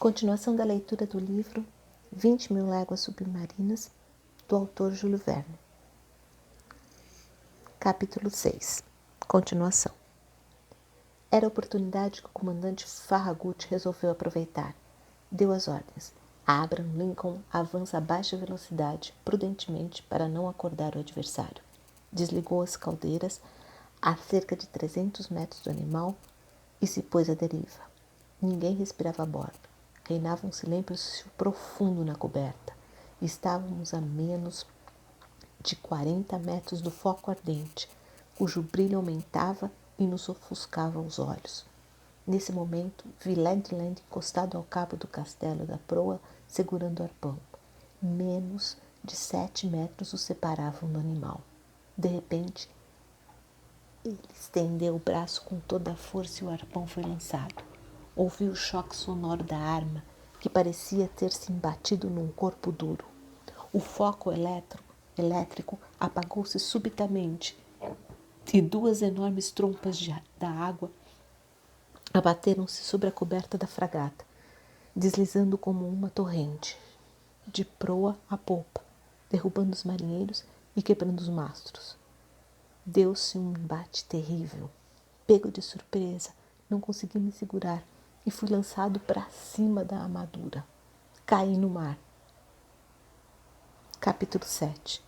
Continuação da leitura do livro 20.000 Léguas Submarinas, do autor Júlio Verne. Capítulo 6. Continuação. Era a oportunidade que o comandante Farragut resolveu aproveitar. Deu as ordens. Abraham Lincoln avança a baixa velocidade, prudentemente, para não acordar o adversário. Desligou as caldeiras a cerca de 300 metros do animal e se pôs à deriva. Ninguém respirava a bordo. Reinava um silêncio profundo na coberta. Estávamos a menos de 40 metros do foco ardente, cujo brilho aumentava e nos ofuscava os olhos. Nesse momento, vi Ned Land encostado ao cabo do castelo da proa, segurando o arpão. Menos de 7 metros o separavam do animal. De repente, ele estendeu o braço com toda a força e o arpão foi lançado. Ouvi o choque sonoro da arma, que parecia ter se embatido num corpo duro. O foco elétrico apagou-se subitamente e duas enormes trompas da água abateram-se sobre a coberta da fragata, deslizando como uma torrente, de proa a popa, derrubando os marinheiros e quebrando os mastros. Deu-se um embate terrível. Pego de surpresa, não consegui me segurar e fui lançado para cima da armadura. Caí no mar. Capítulo 7.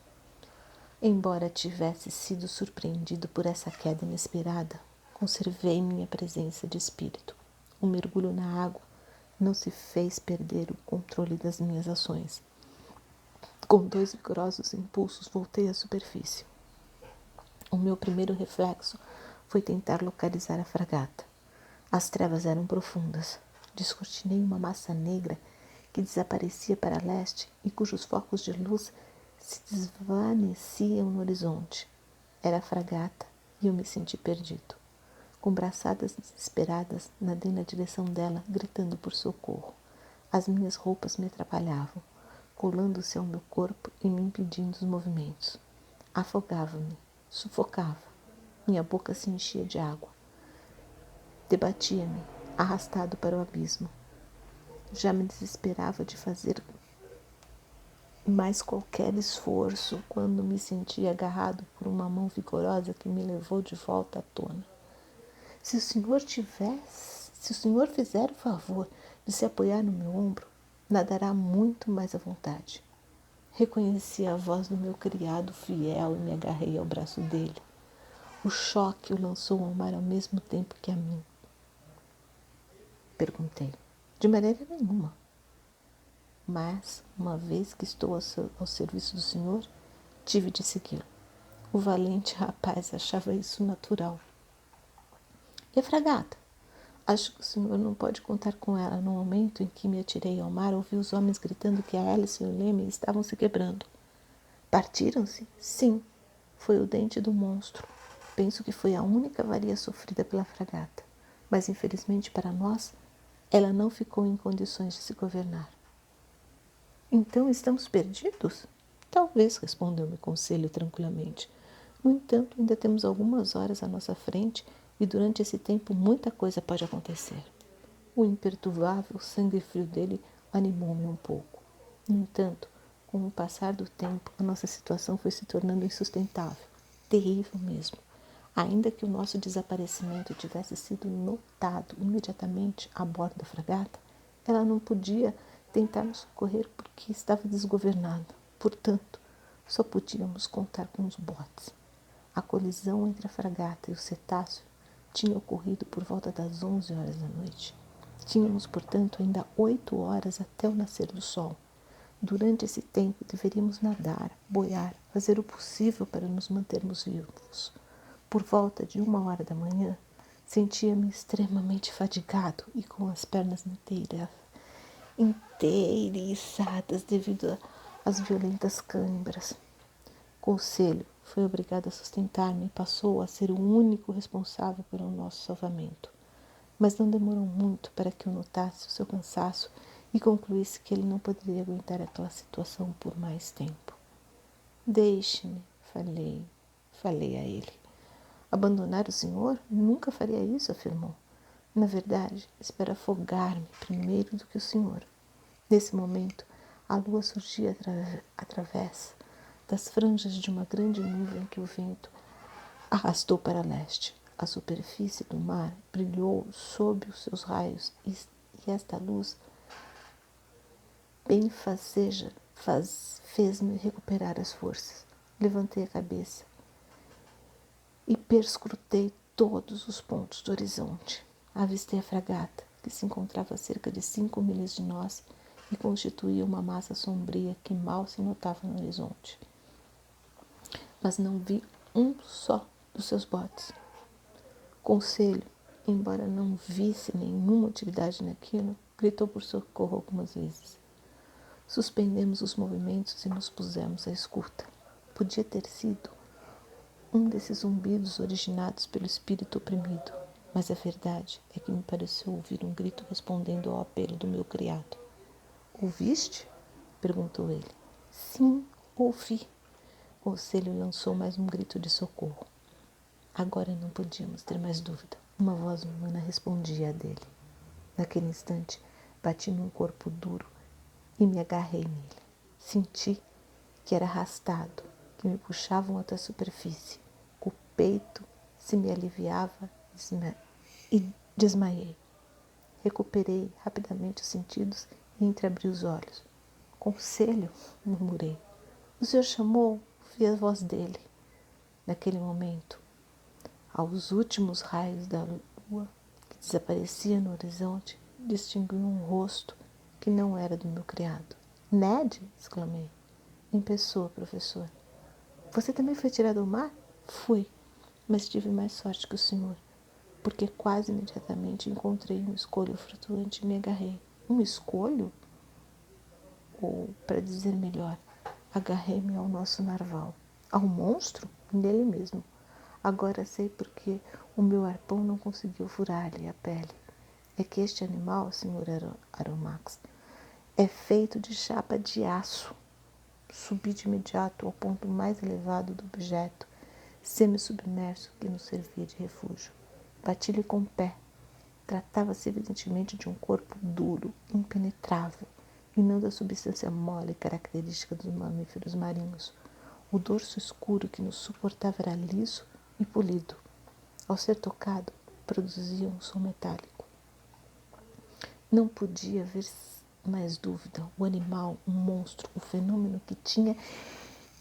Embora tivesse sido surpreendido por essa queda inesperada, conservei minha presença de espírito. O mergulho na água não se fez perder o controle das minhas ações. Com 2 vigorosos impulsos, voltei à superfície. O meu primeiro reflexo foi tentar localizar a fragata. As trevas eram profundas. Descortinei uma massa negra que desaparecia para leste e cujos focos de luz se desvaneciam no horizonte. Era a fragata e eu me senti perdido. Com braçadas desesperadas, nadei na direção dela, gritando por socorro. As minhas roupas me atrapalhavam, colando-se ao meu corpo e me impedindo os movimentos. Afogava-me, sufocava. Minha boca se enchia de água. Debatia-me, arrastado para o abismo. Já me desesperava de fazer mais qualquer esforço quando me senti agarrado por uma mão vigorosa que me levou de volta à tona. Se o senhor fizer o favor de se apoiar no meu ombro, nadará muito mais à vontade. Reconheci a voz do meu criado fiel e me agarrei ao braço dele. O choque o lançou ao mar ao mesmo tempo que a mim. Perguntei. De maneira nenhuma. Mas, uma vez que estou ao serviço do senhor, tive de segui-lo. O valente rapaz achava isso natural. E a fragata? Acho que o senhor não pode contar com ela. No momento em que me atirei ao mar, ouvi os homens gritando que a hélice e o leme estavam se quebrando. Partiram-se? Sim. Foi o dente do monstro. Penso que foi a única avaria sofrida pela fragata. Mas, infelizmente para nós, ela não ficou em condições de se governar. Então estamos perdidos? Talvez, respondeu-me Conselho tranquilamente. No entanto, ainda temos algumas horas à nossa frente e durante esse tempo muita coisa pode acontecer. O imperturbável sangue frio dele animou-me um pouco. No entanto, com o passar do tempo, a nossa situação foi se tornando insustentável, terrível mesmo. Ainda que o nosso desaparecimento tivesse sido notado imediatamente a bordo da fragata, ela não podia tentar nos socorrer porque estava desgovernada. Portanto, só podíamos contar com os botes. A colisão entre a fragata e o cetáceo tinha ocorrido por volta das 11 horas da noite. Tínhamos, portanto, ainda 8 horas até o nascer do sol. Durante esse tempo, deveríamos nadar, boiar, fazer o possível para nos mantermos vivos. Por volta de 1 hora da manhã, sentia-me extremamente fadigado e com as pernas inteiriçadas devido às violentas câimbras. Conselho foi obrigado a sustentar-me e passou a ser o único responsável pelo nosso salvamento. Mas não demorou muito para que eu notasse o seu cansaço e concluísse que ele não poderia aguentar aquela situação por mais tempo. Deixe-me, falei a ele. Abandonar o senhor? Nunca faria isso, afirmou. Na verdade, espero afogar-me primeiro do que o senhor. Nesse momento, a lua surgia através das franjas de uma grande nuvem que o vento arrastou para leste. A superfície do mar brilhou sob os seus raios e esta luz benfazeja fez-me recuperar as forças. Levantei a cabeça e perscrutei todos os pontos do horizonte. Avistei a fragata, que se encontrava a cerca de 5 milhas de nós e constituía uma massa sombria que mal se notava no horizonte. Mas não vi um só dos seus botes. Conselho, embora não visse nenhuma utilidade naquilo, gritou por socorro algumas vezes. Suspendemos os movimentos e nos pusemos à escuta. Podia ter sido um desses zumbidos originados pelo espírito oprimido, mas a verdade é que me pareceu ouvir um grito respondendo ao apelo do meu criado. Ouviste? Perguntou ele. Sim, ouvi. O conselho lançou mais um grito de socorro. Agora não podíamos ter mais dúvida. Uma voz humana respondia a dele. Naquele instante, bati num corpo duro e me agarrei nele. Senti que era arrastado, que me puxavam até a superfície. O peito se me aliviava e desmaiei. Recuperei rapidamente os sentidos e entreabri os olhos. Conselho, murmurei. O senhor chamou? Vi a voz dele. Naquele momento, aos últimos raios da lua que desaparecia no horizonte, distingui um rosto que não era do meu criado. Ned? Exclamei. Em pessoa, professor. Você também foi tirado ao mar? Fui, mas tive mais sorte que o senhor, porque quase imediatamente encontrei um escolho flutuante e me agarrei. Um escolho? Ou, para dizer melhor, agarrei-me ao nosso narval. Ao monstro? Nele mesmo. Agora sei porque o meu arpão não conseguiu furar-lhe a pele. É que este animal, Sr. Aronnax, é feito de chapa de aço. Subi de imediato ao ponto mais elevado do objeto, semi-submerso que nos servia de refúgio. Bati-lhe com o pé. Tratava-se evidentemente de um corpo duro, impenetrável, e não da substância mole característica dos mamíferos marinhos. O dorso escuro que nos suportava era liso e polido. Ao ser tocado, produzia um som metálico. Não podia haver mais dúvida. O animal, um monstro, um fenômeno que tinha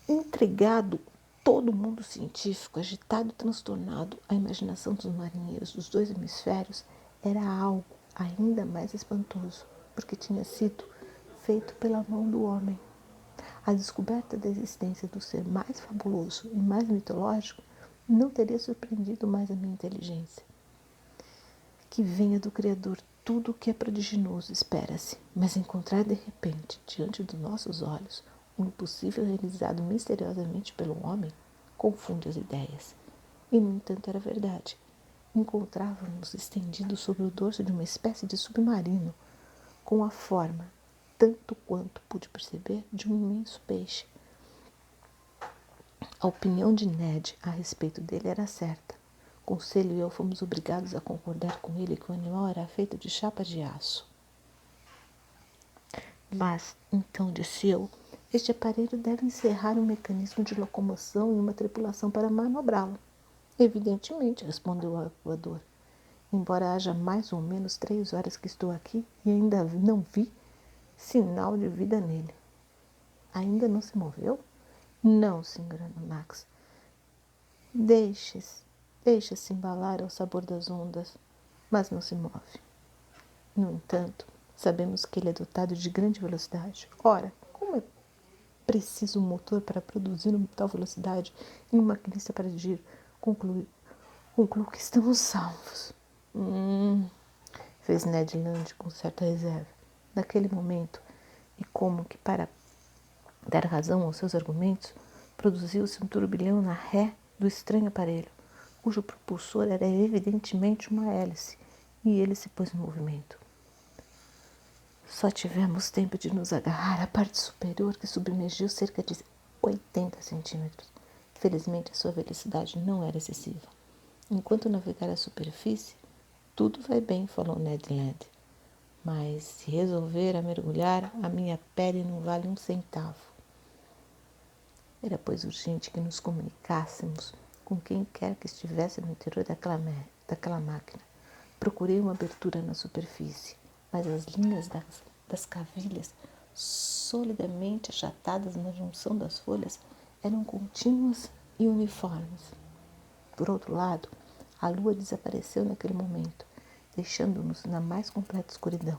intrigado todo o mundo científico, agitado e transtornado a imaginação dos marinheiros dos dois hemisférios, era algo ainda mais espantoso, porque tinha sido feito pela mão do homem. A descoberta da existência do ser mais fabuloso e mais mitológico não teria surpreendido mais a minha inteligência. Que venha do Criador tudo o que é prodigioso, espera-se, mas encontrar de repente, diante dos nossos olhos, o impossível realizado misteriosamente pelo homem, confunde as ideias. E, no entanto, era verdade. Encontrávamos estendidos sobre o dorso de uma espécie de submarino, com a forma, tanto quanto pude perceber, de um imenso peixe. A opinião de Ned a respeito dele era certa. Conselho e eu fomos obrigados a concordar com ele que o animal era feito de chapa de aço. Mas, então, disse eu, este aparelho deve encerrar um mecanismo de locomoção e uma tripulação para manobrá-lo. Evidentemente, respondeu o arpoador. Embora haja mais ou menos 3 horas que estou aqui e ainda não vi sinal de vida nele. Ainda não se moveu? Não, Sr. Aronnax. Deixa-se embalar ao sabor das ondas, mas não se move. No entanto, sabemos que ele é dotado de grande velocidade. Ora, como é preciso um motor para produzir uma tal velocidade e um maquinista para dirigir? Concluo que estamos salvos. Fez Ned Land com certa reserva. Naquele momento, e como que para dar razão aos seus argumentos, produziu-se um turbilhão na ré do estranho aparelho, cujo propulsor era evidentemente uma hélice, e ele se pôs em movimento. Só tivemos tempo de nos agarrar à parte superior, que submergiu cerca de 80 centímetros. Felizmente, a sua velocidade não era excessiva. Enquanto navegara à superfície, Tudo vai bem, falou Ned Land. Mas se resolver a mergulhar, a minha pele não vale um centavo. Era, pois, urgente que nos comunicássemos com quem quer que estivesse no interior daquela máquina. Procurei uma abertura na superfície, mas as linhas das cavilhas, solidamente achatadas na junção das folhas, eram contínuas e uniformes. Por outro lado, a lua desapareceu naquele momento, deixando-nos na mais completa escuridão.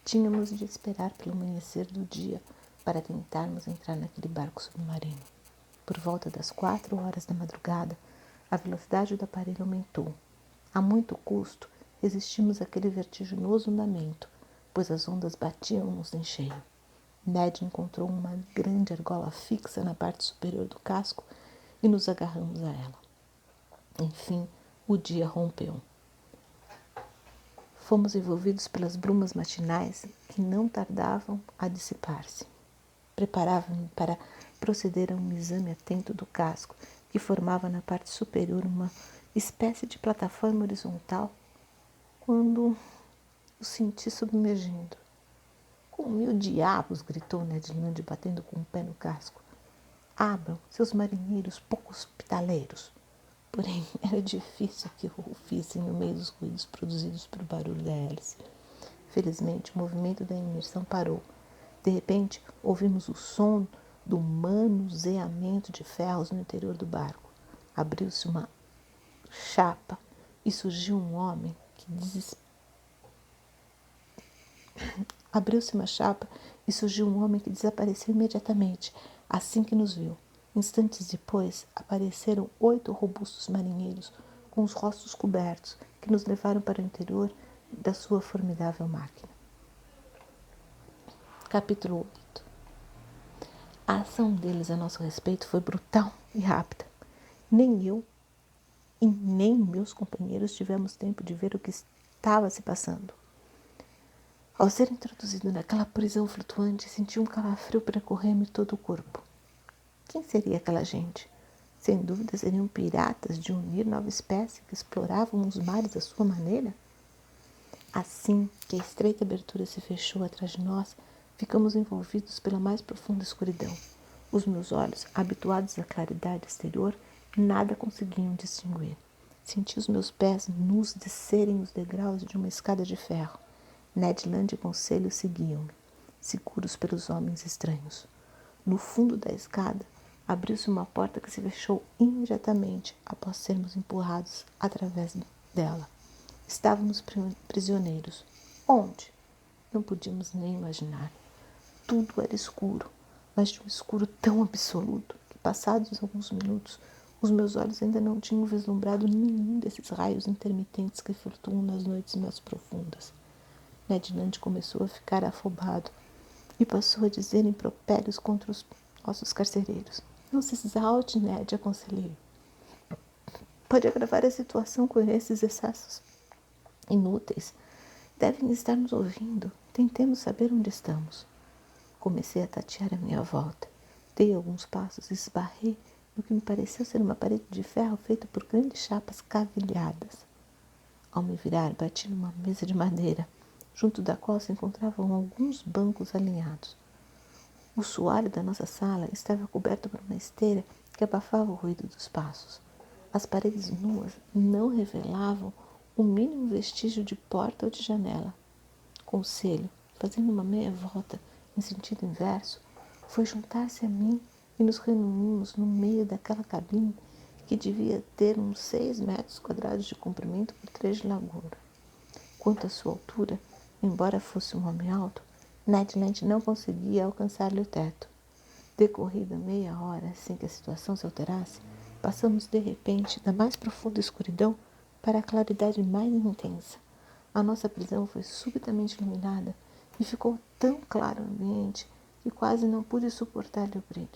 Tínhamos de esperar pelo amanhecer do dia para tentarmos entrar naquele barco submarino. Por volta das 4 horas da madrugada, a velocidade do aparelho aumentou. A muito custo, resistimos àquele vertiginoso andamento, pois as ondas batiam-nos em cheio. Ned encontrou uma grande argola fixa na parte superior do casco e nos agarramos a ela. Enfim, o dia rompeu. Fomos envolvidos pelas brumas matinais que não tardavam a dissipar-se. Preparava-me para proceder a um exame atento do casco, que formava na parte superior uma espécie de plataforma horizontal, quando o senti submergindo. Com 1000 diabos! Gritou Ned Land, batendo com o pé no casco. Abram, seus marinheiros pouco hospitaleiros. Porém, era difícil que o fissem no meio dos ruídos produzidos pelo barulho da hélice. Felizmente, o movimento da imersão parou. De repente, ouvimos o som do manuseamento de ferros no interior do barco. Abriu-se uma chapa e surgiu um homem que desapareceu imediatamente, assim que nos viu. Instantes depois, apareceram 8 robustos marinheiros, com os rostos cobertos, que nos levaram para o interior da sua formidável máquina. Capítulo 8. A ação deles a nosso respeito foi brutal e rápida. Nem eu e nem meus companheiros tivemos tempo de ver o que estava se passando. Ao ser introduzido naquela prisão flutuante, senti um calafrio percorrer-me todo o corpo. Quem seria aquela gente? Sem dúvida seriam piratas de unir nova espécie que exploravam os mares à sua maneira? Assim que a estreita abertura se fechou atrás de nós, ficamos envolvidos pela mais profunda escuridão. Os meus olhos, habituados à claridade exterior, nada conseguiam distinguir. Senti os meus pés nus descerem os degraus de uma escada de ferro. Ned Land e Conselho seguiam-me, seguros pelos homens estranhos. No fundo da escada, abriu-se uma porta que se fechou imediatamente após sermos empurrados através dela. Estávamos prisioneiros. Onde? Não podíamos nem imaginar. Tudo era escuro, mas de um escuro tão absoluto que, passados alguns minutos, os meus olhos ainda não tinham vislumbrado nenhum desses raios intermitentes que flutuam nas noites mais profundas. Ned Land começou a ficar afobado e passou a dizer impropérios contra os nossos carcereiros. Não se exalte, Ned, aconselhei. Pode agravar a situação com esses excessos inúteis. Devem estar nos ouvindo. Tentemos saber onde estamos. Comecei a tatear à minha volta. Dei alguns passos e esbarrei no que me pareceu ser uma parede de ferro feita por grandes chapas cavilhadas. Ao me virar, bati numa mesa de madeira, junto da qual se encontravam alguns bancos alinhados. O soalho da nossa sala estava coberto por uma esteira que abafava o ruído dos passos. As paredes nuas não revelavam o mínimo vestígio de porta ou de janela. Conselho, fazendo uma meia volta em sentido inverso, foi juntar-se a mim e nos reunimos no meio daquela cabine que devia ter uns 6 metros quadrados de comprimento por 3 de largura. Quanto à sua altura, embora fosse um homem alto, Ned Land não conseguia alcançar-lhe o teto. Decorrida meia hora sem que a situação se alterasse, passamos de repente da mais profunda escuridão para a claridade mais intensa. A nossa prisão foi subitamente iluminada e ficou tão claro o ambiente que quase não pude suportar-lhe o brilho.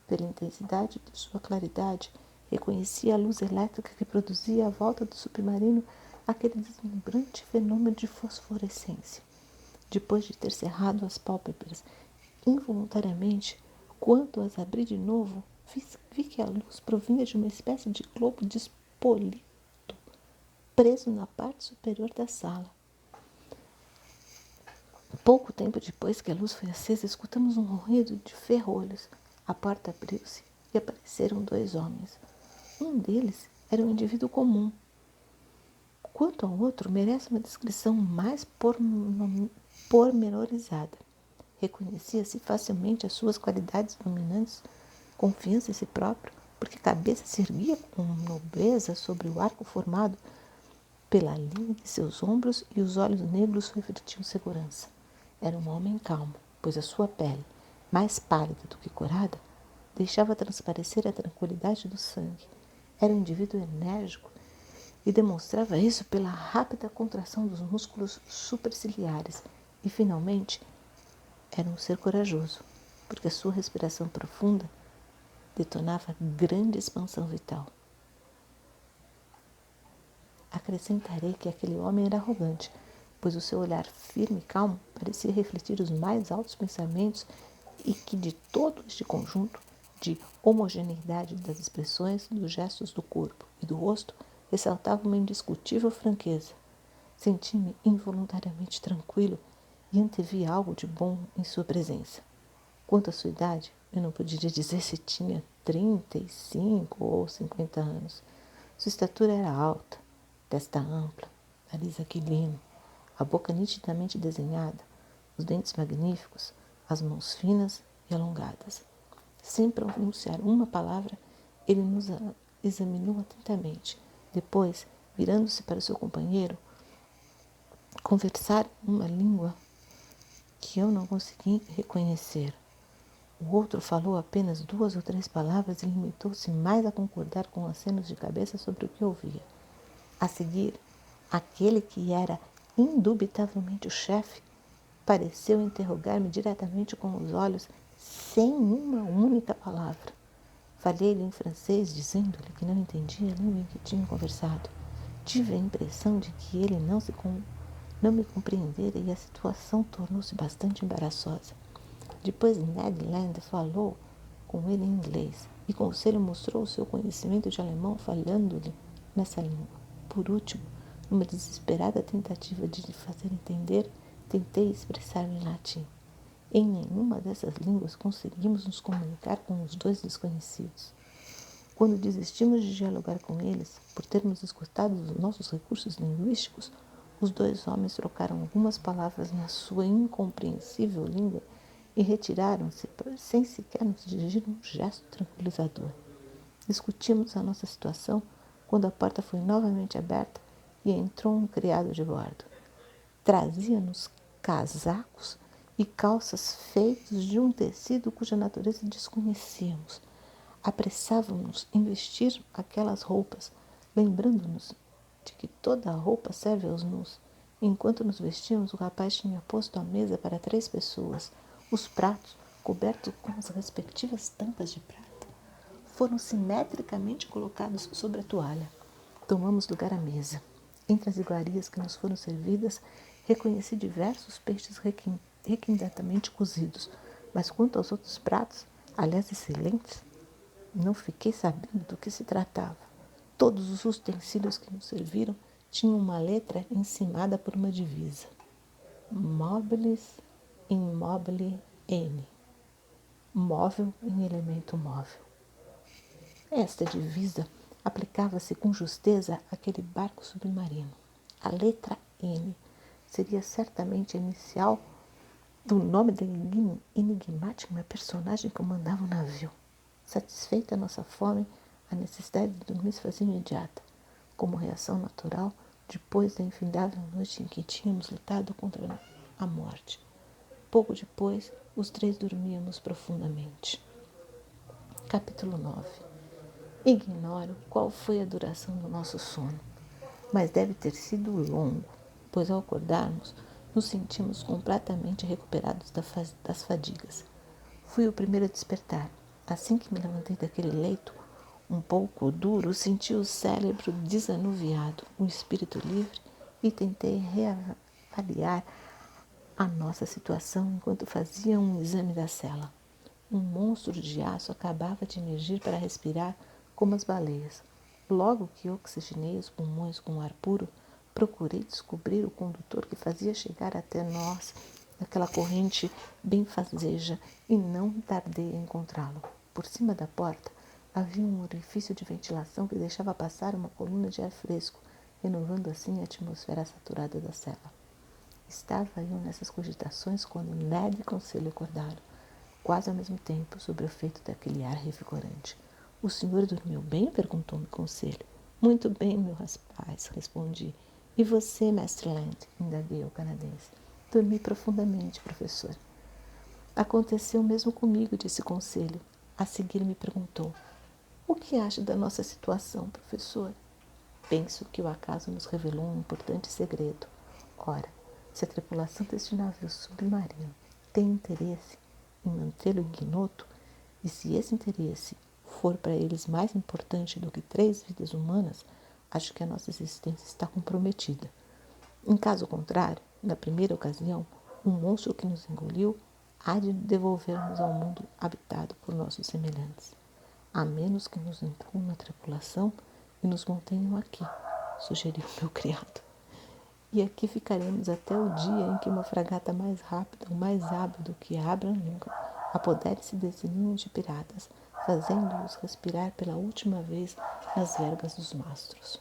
Pela intensidade de sua claridade, reconheci a luz elétrica que produzia à volta do submarino aquele deslumbrante fenômeno de fosforescência. Depois de ter cerrado as pálpebras involuntariamente, quando as abri de novo, vi que a luz provinha de uma espécie de globo despolido preso na parte superior da sala. Pouco tempo depois que a luz foi acesa, escutamos um ruído de ferrolhos. A porta abriu-se e apareceram 2 homens. Um deles era um indivíduo comum. Quanto ao outro, merece uma descrição mais pormenorizada. Reconhecia-se facilmente as suas qualidades dominantes, confiança em si próprio, porque a cabeça se erguia com nobreza sobre o arco formado pela linha de seus ombros e os olhos negros refletiam segurança. Era um homem calmo, pois a sua pele, mais pálida do que corada, deixava transparecer a tranquilidade do sangue. Era um indivíduo enérgico e demonstrava isso pela rápida contração dos músculos superciliares. E, finalmente, era um ser corajoso, porque a sua respiração profunda detonava grande expansão vital. Acrescentarei que aquele homem era arrogante, pois o seu olhar firme e calmo parecia refletir os mais altos pensamentos e que de todo este conjunto de homogeneidade das expressões, dos gestos do corpo e do rosto, ressaltava uma indiscutível franqueza. Senti-me involuntariamente tranquilo e antevi algo de bom em sua presença. Quanto à sua idade, eu não poderia dizer se tinha 35 ou 50 anos. Sua estatura era alta, testa ampla, nariz aquilino, a boca nitidamente desenhada, os dentes magníficos, as mãos finas e alongadas. Sem pronunciar uma palavra, ele nos examinou atentamente. Depois, virando-se para seu companheiro, conversaram uma língua que eu não consegui reconhecer. O outro falou apenas 2 ou 3 palavras e limitou-se mais a concordar com acenos de cabeça sobre o que ouvia. A seguir, aquele que era indubitavelmente o chefe pareceu interrogar-me diretamente com os olhos, sem uma única palavra. Falei-lhe em francês, dizendo-lhe que não entendia a língua em que tinham conversado. Tive a impressão de que ele não me compreendera e a situação tornou-se bastante embaraçosa. Depois Ned Land falou com ele em inglês e Conselho mostrou o seu conhecimento de alemão falando-lhe nessa língua. Por último, numa desesperada tentativa de lhe fazer entender, tentei expressar-me em latim. Em nenhuma dessas línguas conseguimos nos comunicar com os 2 desconhecidos. Quando desistimos de dialogar com eles, por termos esgotado os nossos recursos linguísticos, os 2 homens trocaram algumas palavras na sua incompreensível língua e retiraram-se sem sequer nos dirigir um gesto tranquilizador. Discutimos a nossa situação quando a porta foi novamente aberta e entrou um criado de bordo. Trazia-nos casacos e calças feitos de um tecido cuja natureza desconhecíamos. Apressávamos em vestir aquelas roupas, lembrando-nos de que toda a roupa serve aos nus. Enquanto nos vestíamos, o rapaz tinha posto à mesa para 3 pessoas. Os pratos, cobertos com as respectivas tampas de prata, foram simetricamente colocados sobre a toalha. Tomamos lugar à mesa. Entre as iguarias que nos foram servidas, reconheci diversos peixes requintatamente cozidos, mas quanto aos outros pratos, aliás excelentes, não fiquei sabendo do que se tratava. Todos os utensílios que nos serviram tinham uma letra encimada por uma divisa. Mobilis in mobile N. Móvel em elemento móvel. Esta divisa aplicava-se com justeza àquele barco submarino. A letra N seria certamente a inicial do nome da enigmática personagem que comandava o navio. Satisfeita a nossa fome, a necessidade de dormir se fazia imediata, como reação natural depois da infindável noite em que tínhamos lutado contra a morte. Pouco depois, os 3 dormíamos profundamente. Capítulo 9. Ignoro qual foi a duração do nosso sono, mas deve ter sido longo, pois ao acordarmos, nos sentimos completamente recuperados das fadigas. Fui o primeiro a despertar. Assim que me levantei daquele leito, um pouco duro, senti o cérebro desanuviado, o espírito livre e tentei reavaliar a nossa situação enquanto fazia um exame da cela. Um monstro de aço acabava de emergir para respirar como as baleias. Logo que oxigenei os pulmões com ar puro, procurei descobrir o condutor que fazia chegar até nós aquela corrente benfazeja e não tardei a encontrá-lo. Por cima da porta havia um orifício de ventilação que deixava passar uma coluna de ar fresco, renovando assim a atmosfera saturada da cela. Estava eu nessas cogitações quando Ned e Conselho acordaram, quase ao mesmo tempo, sob o efeito daquele ar revigorante. O senhor dormiu bem? Perguntou-me Conselho. Muito bem, meu rapaz, respondi. E você, mestre Land? Indaguei o canadense. Dormi profundamente, professor. Aconteceu o mesmo comigo, disse Conselho. A seguir me perguntou. O que acha da nossa situação, professor? Penso que o acaso nos revelou um importante segredo. Ora, se a tripulação deste navio submarino tem interesse em mantê-lo ignoto, e se esse interesse for para eles mais importante do que 3 vidas humanas, acho que a nossa existência está comprometida. Em caso contrário, na primeira ocasião, o monstro que nos engoliu há de devolver-nos ao mundo habitado por nossos semelhantes, a menos que nos incluam na tripulação e nos mantenham aqui, sugeriu meu criado. E aqui ficaremos até o dia em que uma fragata mais rápida ou mais hábil do que Abraham Lincoln apodere-se desse ninho de piratas, fazendo-os respirar pela última vez nas vergas dos mastros.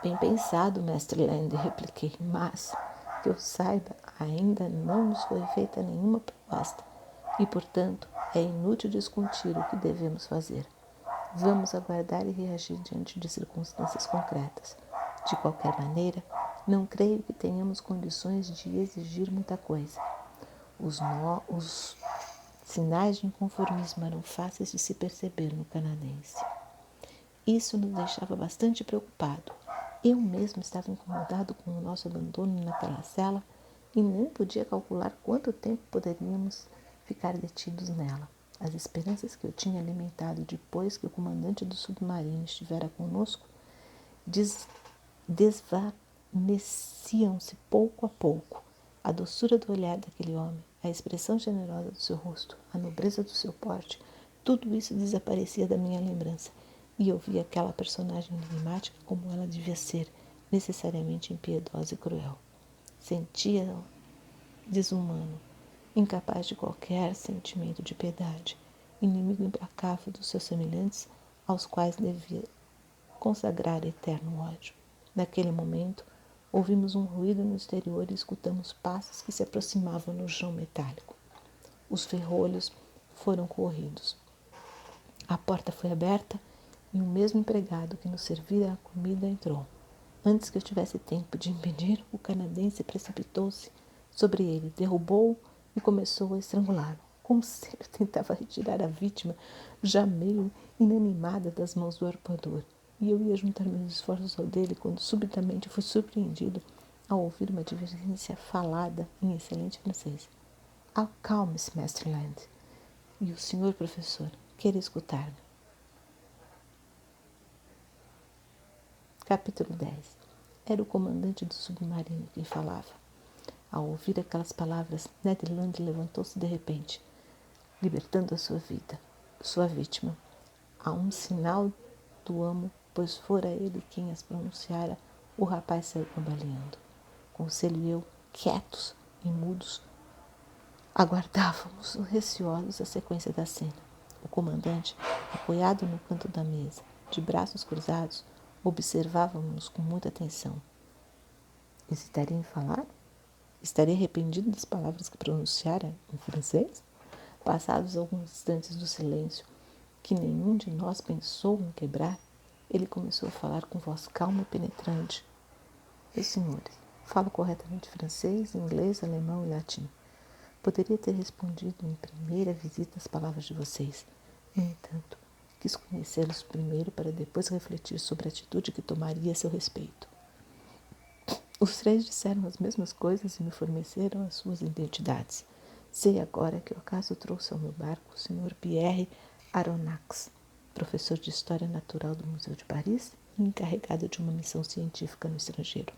Bem pensado, mestre Land, repliquei, mas, que eu saiba, ainda não nos foi feita nenhuma proposta e, portanto, é inútil discutir o que devemos fazer. Vamos aguardar e reagir diante de circunstâncias concretas. De qualquer maneira, não creio que tenhamos condições de exigir muita coisa. Os sinais de inconformismo eram fáceis de se perceber no canadense. Isso nos deixava bastante preocupado. Eu mesmo estava incomodado com o nosso abandono naquela cela e nem podia calcular quanto tempo poderíamos ficar detidos nela. As esperanças que eu tinha alimentado depois que o comandante do submarino estivera conosco desvaneciam-se pouco a pouco. A doçura do olhar daquele homem, a expressão generosa do seu rosto, a nobreza do seu porte, tudo isso desaparecia da minha lembrança e eu via aquela personagem enigmática como ela devia ser, necessariamente impiedosa e cruel. Sentia-o desumano, incapaz de qualquer sentimento de piedade, inimigo implacável dos seus semelhantes, aos quais devia consagrar eterno ódio. Naquele momento, ouvimos um ruído no exterior e escutamos passos que se aproximavam no chão metálico. Os ferrolhos foram corridos. A porta foi aberta e o mesmo empregado que nos servira a comida entrou. Antes que eu tivesse tempo de impedir, o canadense precipitou-se sobre ele, derrubou-o e começou a estrangulá-lo. Como se ele tentava retirar a vítima, já meio inanimada, das mãos do arpoador. E eu ia juntar meus esforços ao dele quando subitamente fui surpreendido ao ouvir uma advertência falada em excelente francês. Acalme-se, mestre Land. E o senhor professor quer escutar-me. Capítulo 10. Era o comandante do submarino quem falava. Ao ouvir aquelas palavras, Ned Land levantou-se de repente, libertando a sua vítima. A um sinal do amo, pois fora ele quem as pronunciara, o rapaz saiu cambaleando. Conselho e eu, quietos e mudos, aguardávamos receosos a sequência da cena. O comandante, apoiado no canto da mesa, de braços cruzados, observava-nos com muita atenção. Hesitaria em falar? Estaria arrependido das palavras que pronunciara em francês? Passados alguns instantes do silêncio, que nenhum de nós pensou em quebrar, ele começou a falar com voz calma e penetrante. Meus senhores, falo corretamente francês, inglês, alemão e latim. Poderia ter respondido em primeira visita as palavras de vocês. No entanto, quis conhecê-los primeiro para depois refletir sobre a atitude que tomaria a seu respeito. Os 3 disseram as mesmas coisas e me forneceram as suas identidades. Sei agora que o acaso trouxe ao meu barco o Sr. Pierre Aronnax, professor de História Natural do Museu de Paris e encarregado de uma missão científica no estrangeiro.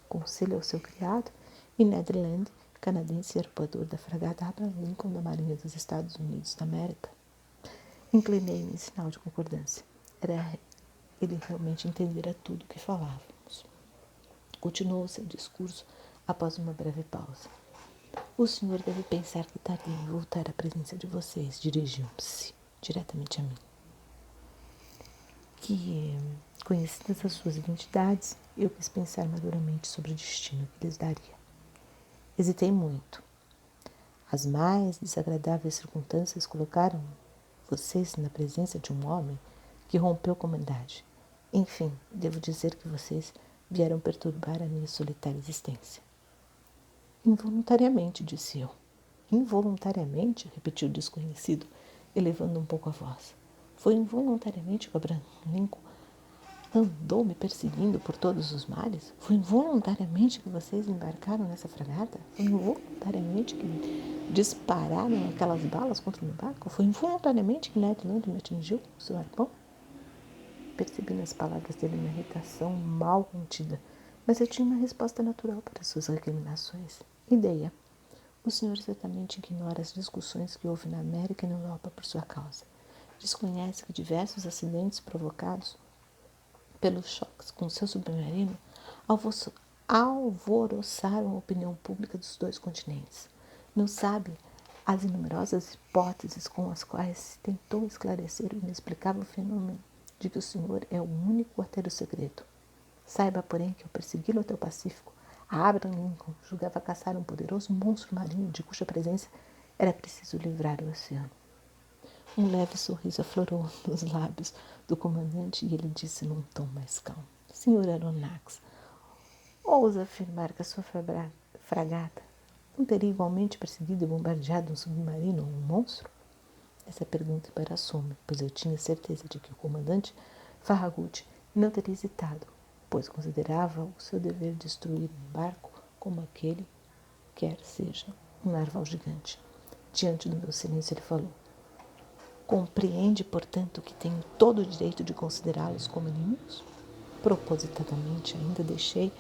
Conselho ao seu criado e Ned Land, canadense e arpoador da fragata Abraham Lincoln da Marinha dos Estados Unidos da América. Inclinei-me em sinal de concordância. Ele realmente entendera tudo o que falávamos. Continuou seu discurso após uma breve pausa. O senhor deve pensar que tardia em voltar à presença de vocês, dirigiu-se diretamente a mim. Que, conhecidas as suas identidades, eu quis pensar maduramente sobre o destino que lhes daria. Hesitei muito. As mais desagradáveis circunstâncias colocaram vocês na presença de um homem que rompeu com a humanidade. Enfim, devo dizer que vocês vieram perturbar a minha solitária existência. Involuntariamente, disse eu. Involuntariamente, repetiu o desconhecido, elevando um pouco a voz. Foi involuntariamente que o Abraham Lincoln andou me perseguindo por todos os mares? Foi involuntariamente que vocês embarcaram nessa fragata? Foi involuntariamente que dispararam aquelas balas contra o meu barco? Foi involuntariamente que Ned Land me atingiu com seu arpão? Percebi nas palavras dele uma irritação mal contida, mas eu tinha uma resposta natural para suas recriminações. Ideia. O senhor certamente ignora as discussões que houve na América e na Europa por sua causa. Desconhece que diversos acidentes provocados pelos choques com seu submarino alvoroçaram a opinião pública dos dois continentes. Não sabe as inumerosas hipóteses com as quais se tentou esclarecer o inexplicável fenômeno de que o senhor é o único a ter o segredo. Saiba, porém, que ao persegui-lo até o Pacífico, a Abraham Lincoln julgava caçar um poderoso monstro marinho de cuja presença era preciso livrar o oceano. Um leve sorriso aflorou nos lábios do comandante e ele disse num tom mais calmo: Senhor Aronnax, ousa afirmar que a sua fragata não teria igualmente perseguido e bombardeado um submarino ou um monstro? Essa pergunta embaraçou-me, pois eu tinha certeza de que o comandante Farragut não teria hesitado, pois considerava o seu dever destruir um barco como aquele, quer seja um narval gigante. Diante do meu silêncio, ele falou: Compreende, portanto, que tenho todo o direito de considerá-los como inimigos? Propositadamente, ainda deixei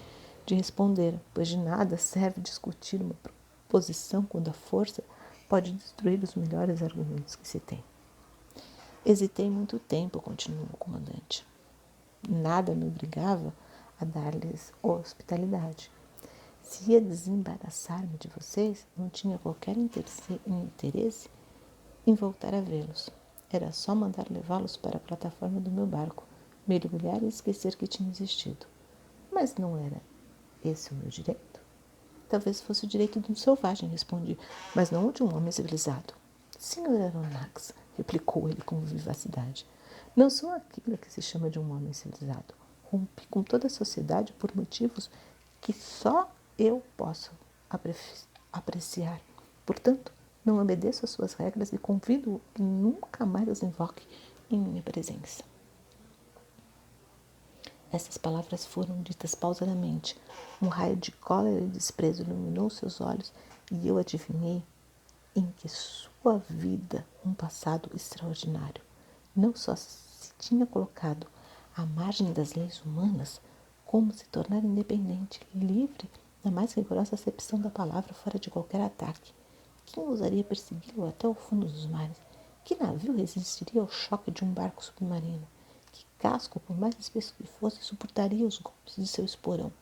de responder, pois de nada serve discutir uma proposição quando a força pode destruir os melhores argumentos que se tem. Hesitei muito tempo, continuou o comandante. Nada me obrigava a dar-lhes hospitalidade. Se ia desembaraçar-me de vocês, não tinha qualquer interesse em voltar a vê-los. Era só mandar levá-los para a plataforma do meu barco, mergulhar e esquecer que tinha existido. Mas não era esse o meu direito? Talvez fosse o direito de um selvagem, respondi, mas não o de um homem civilizado. Senhor Aronnax, replicou ele com vivacidade, não sou aquilo que se chama de um homem civilizado. Rompi com toda a sociedade por motivos que só eu posso apreciar. Portanto, não obedeço às suas regras e convido-o que nunca mais as invoque em minha presença. Essas palavras foram ditas pausadamente. Um raio de cólera e desprezo iluminou seus olhos e eu adivinhei em que sua vida um passado extraordinário. Não só se tinha colocado à margem das leis humanas, como se tornara independente, livre na mais rigorosa acepção da palavra, fora de qualquer ataque. Quem ousaria persegui-lo até o fundo dos mares? Que navio resistiria ao choque de um barco submarino? Que casco, por mais espesso que fosse, suportaria os golpes de seu esporão?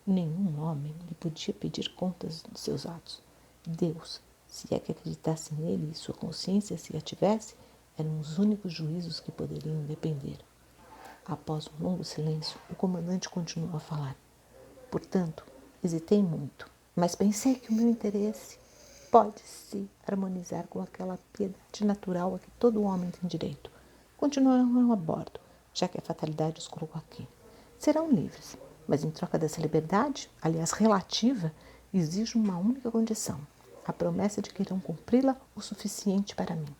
Nenhum homem lhe podia pedir contas de seus atos. Deus, se é que acreditasse nele e sua consciência, se a tivesse, eram os únicos juízos que poderiam depender. Após um longo silêncio, o comandante continuou a falar. Portanto, hesitei muito, mas pensei que o meu interesse pode-se harmonizar com aquela piedade natural a que todo homem tem direito. Continuarão a bordo, já que a fatalidade os colocou aqui. Serão livres, mas em troca dessa liberdade, aliás relativa, exijo uma única condição: a promessa de que irão cumpri-la o suficiente para mim.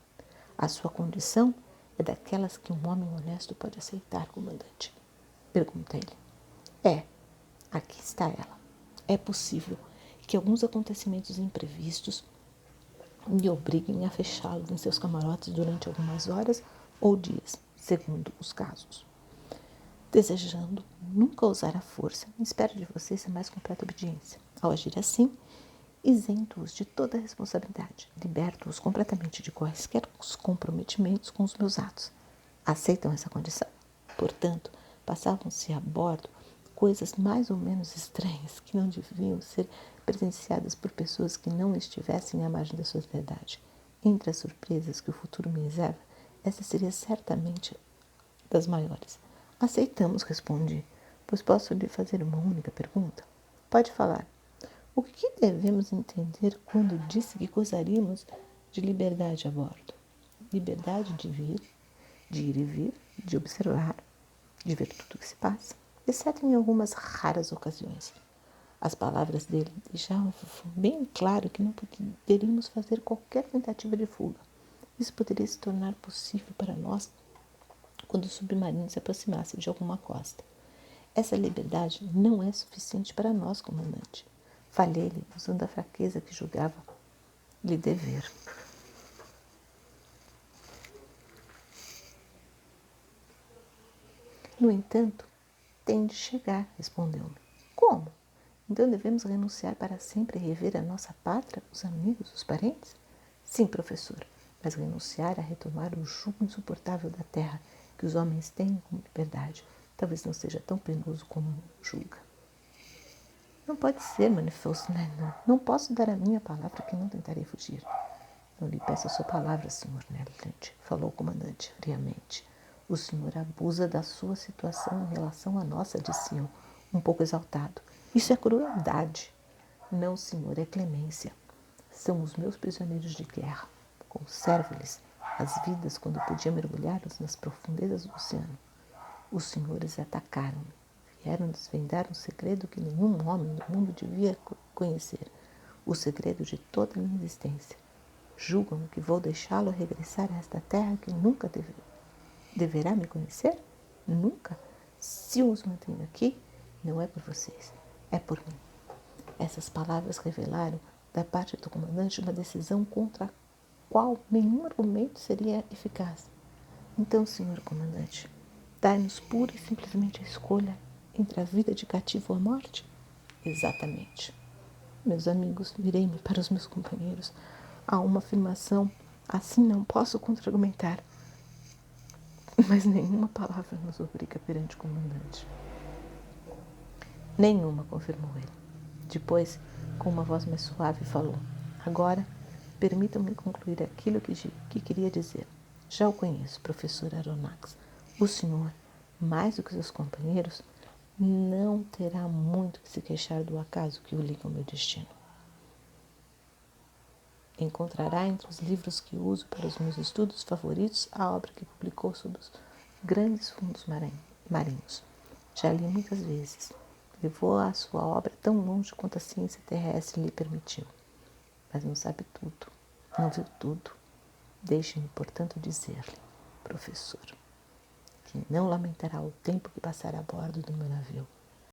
A sua condição é daquelas que um homem honesto pode aceitar, comandante. Perguntei-lhe. Aqui está ela. É possível que alguns acontecimentos imprevistos me obriguem a fechá-los em seus camarotes durante algumas horas ou dias, segundo os casos. Desejando nunca usar a força, espero de vocês a mais completa obediência. Ao agir assim, isento-os de toda a responsabilidade, liberto-os completamente de quaisquer comprometimentos com os meus atos. Aceitam essa condição? Portanto, passavam-se a bordo coisas mais ou menos estranhas que não deviam ser presenciadas por pessoas que não estivessem à margem da sociedade. Entre as surpresas que o futuro me reserva, essa seria certamente das maiores. Aceitamos, respondi, pois posso lhe fazer uma única pergunta. Pode falar. O que devemos entender quando disse que gozaríamos de liberdade a bordo? Liberdade de ir e vir, de observar, de ver tudo o que se passa, exceto em algumas raras ocasiões. As palavras dele deixavam bem claro que não poderíamos fazer qualquer tentativa de fuga. Isso poderia se tornar possível para nós quando o submarino se aproximasse de alguma costa. Essa liberdade não é suficiente para nós, comandante. Falhei-lhe usando a fraqueza que julgava lhe dever. No entanto, tem de chegar, respondeu-me. Como? Então devemos renunciar para sempre a rever a nossa pátria, os amigos, os parentes? Sim, professor, mas renunciar a retomar o jugo insuportável da terra que os homens têm como liberdade talvez não seja tão penoso como julga. Não pode ser, manifestou-se Nelly. Não posso dar a minha palavra que não tentarei fugir. Não lhe peço a sua palavra, Sr. Nelland, falou o comandante friamente. O senhor abusa da sua situação em relação à nossa, disse eu, um pouco exaltado. Isso é crueldade. Não, senhor, é clemência. São os meus prisioneiros de guerra. Conservo-lhes as vidas quando podia mergulhá-los nas profundezas do oceano. Os senhores atacaram-me. Vieram desvendar um segredo que nenhum homem no mundo devia conhecer. O segredo de toda a minha existência. Julgam que vou deixá-lo regressar a esta terra que nunca deverá me conhecer? Nunca? Se os mantenho aqui, não é por vocês, é por mim. Essas palavras revelaram da parte do comandante uma decisão contra a qual nenhum argumento seria eficaz. Então, senhor comandante, dai-nos pura e simplesmente a escolha entre a vida de cativo ou a morte? Exatamente. Meus amigos, virei-me para os meus companheiros. Há uma afirmação, assim não posso contra-argumentar. Mas nenhuma palavra nos obriga perante o comandante. Nenhuma, confirmou ele. Depois, com uma voz mais suave, falou. Agora, permitam-me concluir aquilo que queria dizer. Já o conheço, professor Aronnax. O senhor, mais do que seus companheiros, não terá muito que se queixar do acaso que o liga ao meu destino. Encontrará entre os livros que uso para os meus estudos favoritos a obra que publicou sobre os grandes fundos marinhos. Já li muitas vezes. Levou a sua obra tão longe quanto a ciência terrestre lhe permitiu. Mas não sabe tudo, não viu tudo. Deixe-me, portanto, dizer-lhe, professor, que não lamentará o tempo que passará a bordo do meu navio.